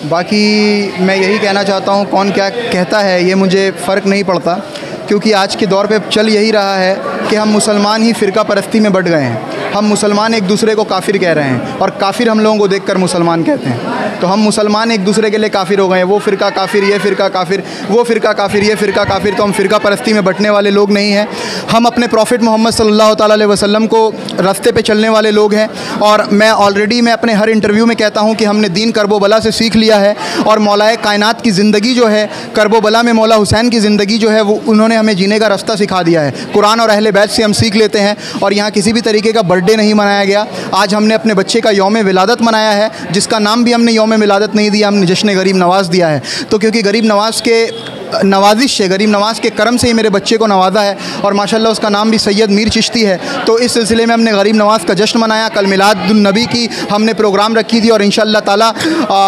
बाकी मैं यही कहना चाहता हूँ, कौन क्या कहता है ये मुझे फ़र्क नहीं पड़ता, क्योंकि आज के दौर पे चल यही रहा है कि हम मुसलमान ही फ़िरका परस्ती में बढ़ गए हैं। हम मुसलमान एक दूसरे को काफिर कह रहे हैं और काफिर हम लोगों को देखकर मुसलमान कहते हैं। तो हम मुसलमान एक दूसरे के लिए काफिर हो गए हैं। वो फ़िरका काफिर, ये फ़िरका काफिर, वो फ़िरका काफिर, ये फ़िरका काफिर। तो हम फ़िरका परस्ती में बंटने वाले लोग नहीं हैं। हम अपने प्रॉफिट मोहम्मद सल्लल्लाहु अलैहि वसल्लम को रास्ते पे चलने वाले लोग हैं। और मैं अपने हर इंटरव्यू में कहता हूँ कि हमने दीन करबोबला से सीख लिया है और मौलाए कायनात की ज़िंदगी जो है, करबोबला में मौला हुसैन की ज़िंदगी जो है, वो उन्होंने हमें जीने का रास्ता सिखा दिया है। कुरान और अहले बैत से हम सीख लेते हैं। और यहाँ किसी भी तरीके का बर्थडे नहीं मनाया गया। आज हमने अपने बच्चे का यौम विलादत मनाया है, जिसका नाम भी हमने यौम विलादत नहीं दिया, हमने जश्न गरीब नवाज़ दिया है। तो क्योंकि गरीब नवाज़ के नवाजिश से, गरीब नवाज़ के करम से ही मेरे बच्चे को नवाजा है और माशाल्लाह उसका नाम भी सैयद मीर चिश्ती है। तो इस सिलसिले में हमने गरीब नवाज़ का जश्न मनाया। कल मिलादुन नबी की हमने प्रोग्राम रखी थी और इंशाअल्लाह ताला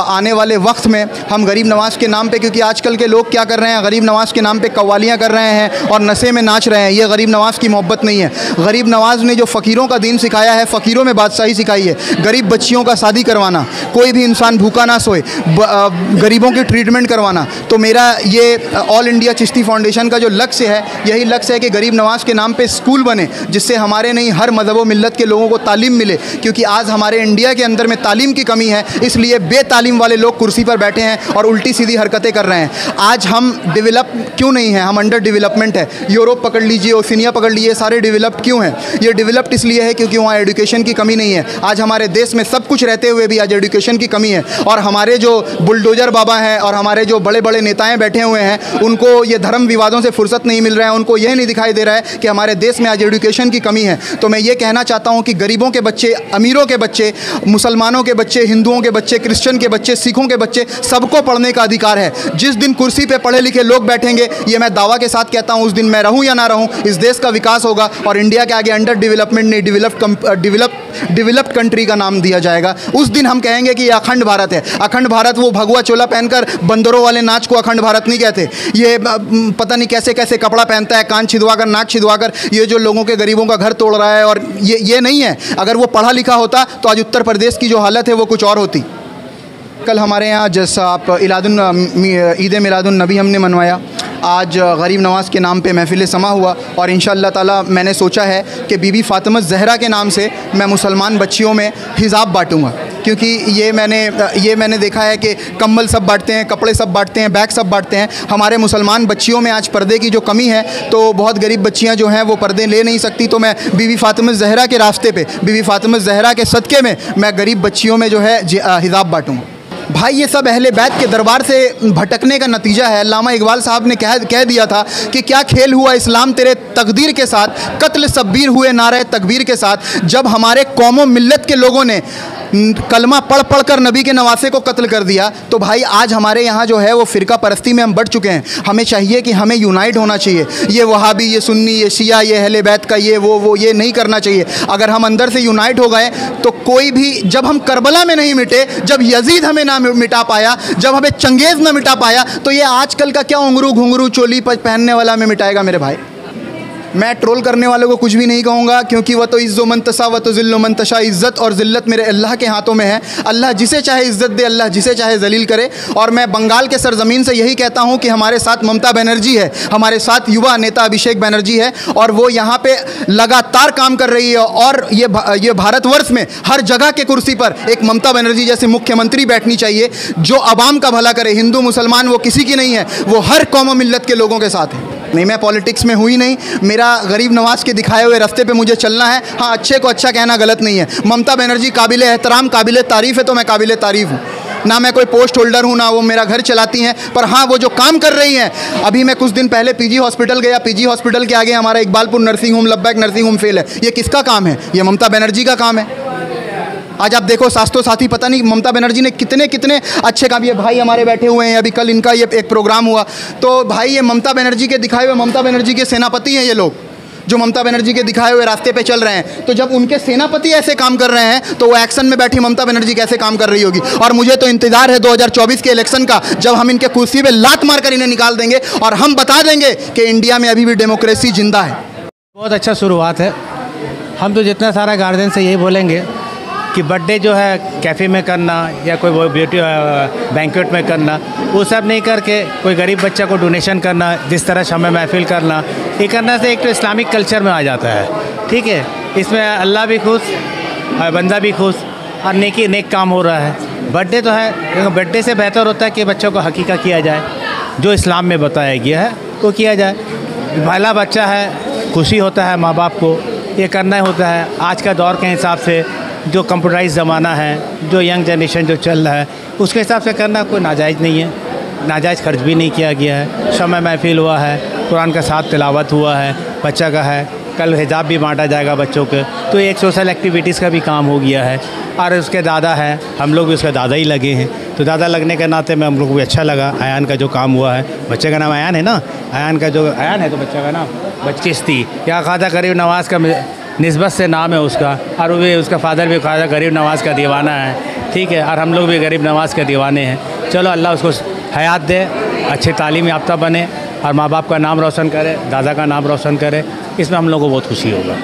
आने वाले वक्त में हम गरीब नवाज़ के नाम पे, क्योंकि आजकल के लोग क्या कर रहे हैं, गरीब नवाज़ के नाम पे कव्वालियाँ कर रहे हैं और नशे में नाच रहे हैं। ये गरीब नवाज़ की मोहब्बत नहीं है। गरीब नवाज़ ने जो फ़कीरों का दीन सिखाया है, फ़कीरों में बादशाही सिखाई है, गरीब बच्चियों का शादी करवाना, कोई भी इंसान भूखा ना सोए, गरीबों की ट्रीटमेंट करवाना। तो मेरा ये ऑल इंडिया चिश्ती फाउंडेशन का जो लक्ष्य है, यही लक्ष्य है कि गरीब नवाज़ के नाम पे स्कूल बने, जिससे हमारे नहीं हर मज़हब व मिल्लत के लोगों को तालीम मिले। क्योंकि आज हमारे इंडिया के अंदर में तालीम की कमी है, इसलिए बेतालीम वाले लोग कुर्सी पर बैठे हैं और उल्टी सीधी हरकतें कर रहे हैं। आज हम डेवलप क्यों नहीं हैं? हम अंडर डेवलपमेंट है। यूरोप पकड़ लीजिए, ओशिनिया पकड़ लीजिए, सारे डेवलप्ड क्यों हैं? ये डेवलप्ड इसलिए है क्योंकि वहाँ एजुकेशन की कमी नहीं है। आज हमारे देश में सब कुछ रहते हुए भी आज एजुकेशन की कमी है। और हमारे जो बुलडोजर बाबा हैं और हमारे जो बड़े बड़े नेताएं बैठे हुए हैं, उनको ये धर्म विवादों से फुर्सत नहीं मिल रहा है। उनको यह नहीं दिखाई दे रहा है कि हमारे देश में आज एजुकेशन की कमी है। तो मैं ये कहना चाहता हूँ कि गरीबों के बच्चे, अमीरों के बच्चे, मुसलमानों के बच्चे, हिंदुओं के बच्चे, क्रिश्चियन के बच्चे, सिखों के बच्चे, सबको पढ़ने का अधिकार है। जिस दिन कुर्सी पे पढ़े लिखे लोग बैठेंगे, ये मैं दावा के साथ कहता हूँ, उस दिन मैं रहूँ या ना रहूँ, इस देश का विकास होगा और इंडिया के आगे अंडर डेवलपमेंट नहीं, डेवलप्ड कंट्री का नाम दिया जाएगा। उस दिन हम कहेंगे कि ये अखंड भारत है। अखंड भारत वो भगवा चोला पहनकर बंदरों वाले नाच को अखंड भारत नहीं कहते। ये पता नहीं कैसे कैसे कपड़ा पहनता है, कान छिदवाकर, नाक छिदवाकर, ये जो लोगों के गरीबों का घर तोड़ रहा है। और ये नहीं है। अगर वो पढ़ा लिखा होता तो आज उत्तर प्रदेश की जो हालत है वो कुछ और होती। कल हमारे यहाँ जैसा आप ईद मिलादुन नबी हमने मनवाया। आज गरीब नवाज़ के नाम पे महफ़िल समा हुआ और इंशाअल्लाह ताला मैंने सोचा है कि बीबी फ़ातिमा ज़हरा के नाम से मैं मुसलमान बच्चियों में हिजाब बांटूँगा। क्योंकि ये मैंने देखा है कि कंबल सब बांटते हैं, कपड़े सब बांटते हैं, बैग सब बांटते हैं। हमारे मुसलमान बच्चियों में आज पर्दे की जो कमी है, तो बहुत गरीब बच्चियां जो हैं वो पर्दे ले नहीं सकती। तो मैं बीवी फ़ातिमा ज़हरा के रास्ते पे, बीवी फ़ातिमा ज़हरा के सदक़े में मैं गरीब बच्चियों में जो है हिजाब बांटूँ। भाई ये सब अहले बैत के दरबार से भटकने का नतीजा है। अल्लामा इकबाल साहब ने कह दिया था कि क्या खेल हुआ इस्लाम तेरे तकदीर के साथ, कत्ल शब्बीर हुए नारे तकबीर के साथ। जब हमारे कौमों मिल्लत के लोगों ने कलमा पढ़ कर नबी के नवासे को कत्ल कर दिया, तो भाई आज हमारे यहाँ जो है वो फ़िरका परस्ती में हम बढ़ चुके हैं। हमें चाहिए कि हमें यूनाइट होना चाहिए। ये वहाबी, ये सुन्नी, ये शिया, ये अहले बैत का ये वो ये नहीं करना चाहिए। अगर हम अंदर से यूनाइट हो गए तो कोई भी, जब हम करबला में नहीं मिटे, जब यजीद हमें ना मिटा पाया, जब हमें चंगेज़ ना मिटा पाया, तो ये आजकल का क्या उंगरू घुंगरू चोली पहनने वाला हमें मिटाएगा मेरे भाई। मैं ट्रोल करने वालों को कुछ भी नहीं कहूँगा, क्योंकि वह तो इज़्ज़ो मंतशा व तो ज़िल्लो मंतशा, इज़्ज़त और ज़िल्लत मेरे अल्लाह के हाथों में है। अल्लाह जिसे चाहे इज़्ज़त दे, अल्लाह जिसे चाहे ज़लील करे। और मैं बंगाल के सरज़मीन से यही कहता हूँ कि हमारे साथ ममता बनर्जी है, हमारे साथ युवा नेता अभिषेक बनर्जी है, और वो यहाँ पे लगातार काम कर रही है। और ये भारतवर्ष में हर जगह के कुर्सी पर एक ममता बनर्जी जैसे मुख्यमंत्री बैठनी चाहिए, जो आवाम का भला करे। हिंदू मुसलमान वो किसी की नहीं है, वो हर कौम मिल्लत के लोगों के साथ है। नहीं, मैं पॉलिटिक्स में हुई नहीं। मेरा गरीब नवाज के दिखाए हुए रास्ते पे मुझे चलना है। हाँ, अच्छे को अच्छा कहना गलत नहीं है। ममता बनर्जी काबिल एहतराम, काबिल तारीफ़ है, तो मैं काबिल तारीफ़ हूँ। ना मैं कोई पोस्ट होल्डर हूँ, ना वो मेरा घर चलाती हैं, पर हाँ वो जो काम कर रही हैं। अभी मैं कुछ दिन पहले पीजी हॉस्पिटल गया। पीजी हॉस्पिटल के आगे हमारा इकबालपुर नर्सिंग होम, लब्बैक नर्सिंग होम फेल है। ये किसका काम है? ये ममता बनर्जी का काम है। आज आप देखो स्वास्थ्य साथी, पता नहीं ममता बनर्जी ने कितने अच्छे काम। ये भाई हमारे बैठे हुए हैं, अभी कल इनका ये एक प्रोग्राम हुआ। तो भाई ये ममता बनर्जी के दिखाए हुए, ममता बनर्जी के सेनापति हैं ये लोग, जो ममता बनर्जी के दिखाए हुए रास्ते पे चल रहे हैं। तो जब उनके सेनापति ऐसे काम कर रहे हैं, तो वो एक्शन में बैठी ममता बनर्जी कैसे काम कर रही होगी। और मुझे तो इंतजार है 2024 के इलेक्शन का, जब हम इनके कुर्सी पे लात मारकर इन्हें निकाल देंगे और हम बता देंगे कि इंडिया में अभी भी डेमोक्रेसी जिंदा है। बहुत अच्छा शुरुआत है। हम तो जितना सारा गार्जियन से यही बोलेंगे कि बर्थडे जो है कैफ़े में करना या कोई ब्यूटी बैंक्वेट में करना, वो सब नहीं करके कोई गरीब बच्चा को डोनेशन करना, जिस तरह शम्मे महफिल करना, ये करने से एक तो इस्लामिक कल्चर में आ जाता है। ठीक है, इसमें अल्लाह भी खुश और बंदा भी खुश और नेक काम हो रहा है। बर्थडे तो है, बर्थडे से बेहतर होता है कि बच्चों को हकीका किया जाए, जो इस्लाम में बताया गया है वो किया जाए। भला बच्चा है, खुशी होता है माँ बाप को, ये करना होता है। आज का दौर के हिसाब से जो कंप्यूटराइज ज़माना है, जो यंग जनरेशन जो चल रहा है, उसके हिसाब से करना कोई नाजायज़ नहीं है। नाजायज़ खर्च भी नहीं किया गया है। शम्मे महफिल हुआ है, कुरान का साथ तिलावत हुआ है, बच्चा का है, कल हिजाब भी बांटा जाएगा बच्चों के, तो एक सोशल एक्टिविटीज़ का भी काम हो गया है। और उसके दादा है, हम लोग भी उसका दादा ही लगे हैं, तो दादा लगने के नाते में हम लोग को भी अच्छा लगा। अयान का जो काम हुआ है, बच्चे का नाम अयान है ना, अयान है तो बच्चे का नाम चिश्ती या ख्वाजा गरीब नवाज़ का निस्बत से नाम है उसका, और वो भी उसका फादर भी ख्वाजा गरीब नवाज़ का दीवाना है। ठीक है, और हम लोग भी गरीब नवाज़ के दीवाने हैं। चलो अल्लाह उसको हयात दे, अच्छे तालीम याफ्ता बने और माँ बाप का नाम रोशन करे, दादा का नाम रोशन करे। इसमें हम लोगों को बहुत खुशी होगा।